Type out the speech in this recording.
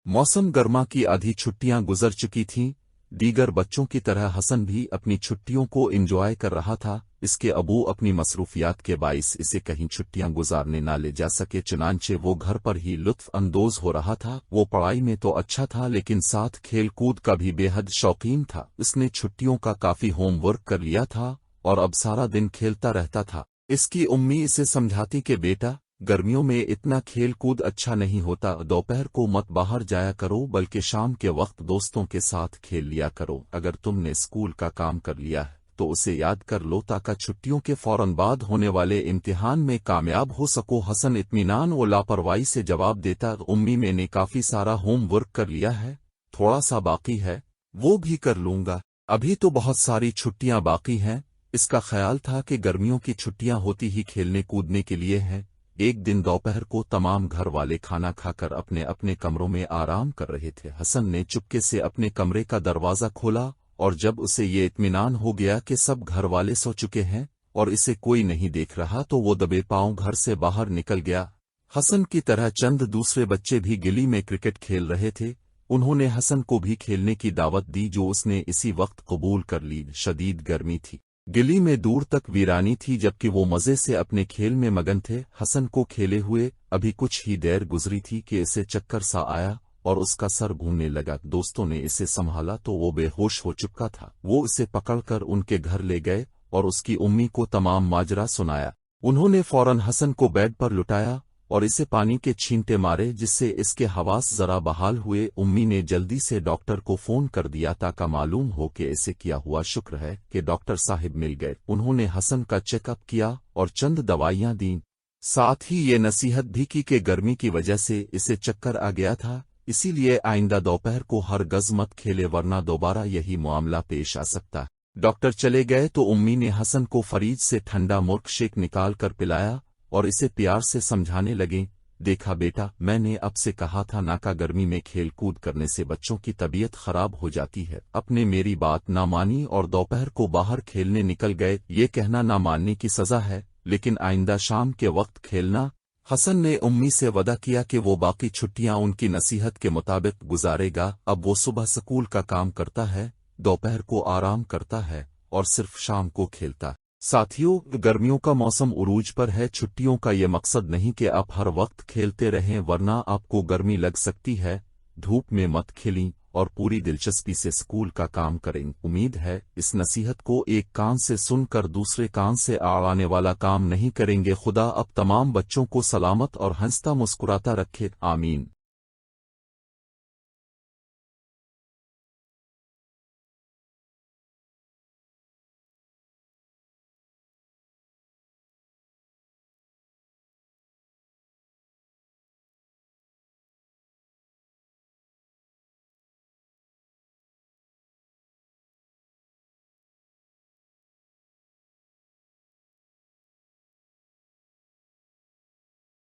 मौसम गर्मा की आधी छुट्टियां गुजर चुकी थीं। दीगर बच्चों की तरह हसन भी अपनी छुट्टियों को एंजॉय कर रहा था। इसके अबू अपनी मसरूफियात के बाइस इसे कहीं छुट्टियां गुजारने ना ले जा सके, चुनांचे वो घर पर ही लुत्फ अंदोज हो रहा था। वो पढ़ाई में तो अच्छा था लेकिन साथ खेल कूद का भी बेहद शौकीन था। इसने छुट्टियों का काफी होमवर्क कर लिया था और अब सारा दिन खेलता रहता था। इसकी उम्मी इसे समझाती कि बेटा, गर्मियों में इतना खेल कूद अच्छा नहीं होता, दोपहर को मत बाहर जाया करो बल्कि शाम के वक्त दोस्तों के साथ खेल लिया करो। अगर तुमने स्कूल का काम कर लिया है तो उसे याद कर लो ताकि छुट्टियों के फौरन बाद होने वाले इम्तिहान में कामयाब हो सको। हसन इत्मीनान और लापरवाही से जवाब देता, उम्मी मैंने काफी सारा होमवर्क कर लिया है, थोड़ा सा बाकी है, वो भी कर लूंगा। अभी तो बहुत सारी छुट्टियां बाकी हैं। इसका ख्याल था कि गर्मियों की छुट्टियां होती ही खेलने कूदने के लिए हैं। एक दिन दोपहर को तमाम घर वाले खाना खाकर अपने अपने कमरों में आराम कर रहे थे। हसन ने चुपके से अपने कमरे का दरवाजा खोला और जब उसे ये इत्मीनान हो गया कि सब घर वाले सो चुके हैं और इसे कोई नहीं देख रहा तो वो दबे पांव घर से बाहर निकल गया। हसन की तरह चंद दूसरे बच्चे भी गली में क्रिकेट खेल रहे थे। उन्होंने हसन को भी खेलने की दावत दी जो उसने इसी वक्त कबूल कर ली। शदीद गर्मी थी, गली में दूर तक वीरानी थी जबकि वो मजे से अपने खेल में मगन थे। हसन को खेले हुए अभी कुछ ही देर गुजरी थी कि इसे चक्कर सा आया और उसका सर घूमने लगा। दोस्तों ने इसे संभाला तो वो बेहोश हो चुका था। वो इसे पकड़कर उनके घर ले गए और उसकी उम्मी को तमाम माजरा सुनाया। उन्होंने फौरन हसन को बेड पर लुटाया और इसे पानी के छींटे मारे जिससे इसके हवास जरा बहाल हुए। उम्मी ने जल्दी से डॉक्टर को फोन कर दिया ताकि मालूम हो कि इसे क्या हुआ। शुक्र है कि डॉक्टर साहिब मिल गए। उन्होंने हसन का चेकअप किया और चंद दवाइयां दी। साथ ही ये नसीहत भी की कि गर्मी की वजह से इसे चक्कर आ गया था, इसीलिए आइंदा दोपहर को हर गज मत खेले वरना दोबारा यही मामला पेश आ सकता। डॉक्टर चले गए तो उम्मी ने हसन को फ्रिज से ठंडा मुर्क शेक निकाल कर पिलाया और इसे प्यार से समझाने लगे, देखा बेटा, मैंने अब से कहा था ना का गर्मी में खेल कूद करने से बच्चों की तबीयत खराब हो जाती है। अपने मेरी बात ना मानी और दोपहर को बाहर खेलने निकल गए। ये कहना ना मानने की सजा है, लेकिन आइंदा शाम के वक्त खेलना। हसन ने उम्मी से वादा किया कि वो बाकी छुट्टियां उनकी नसीहत के मुताबिक गुजारेगा। अब वो सुबह स्कूल का काम करता है, दोपहर को आराम करता है और सिर्फ शाम को खेलता। साथियों, गर्मियों का मौसम उरूज पर है। छुट्टियों का ये मकसद नहीं कि आप हर वक्त खेलते रहें वरना आपको गर्मी लग सकती है। धूप में मत खेलें और पूरी दिलचस्पी से स्कूल का काम करें। उम्मीद है इस नसीहत को एक कान से सुनकर दूसरे कान से आने वाला काम नहीं करेंगे। खुदा अब तमाम बच्चों को सलामत और हंसता मुस्कुराता रखे, आमीन।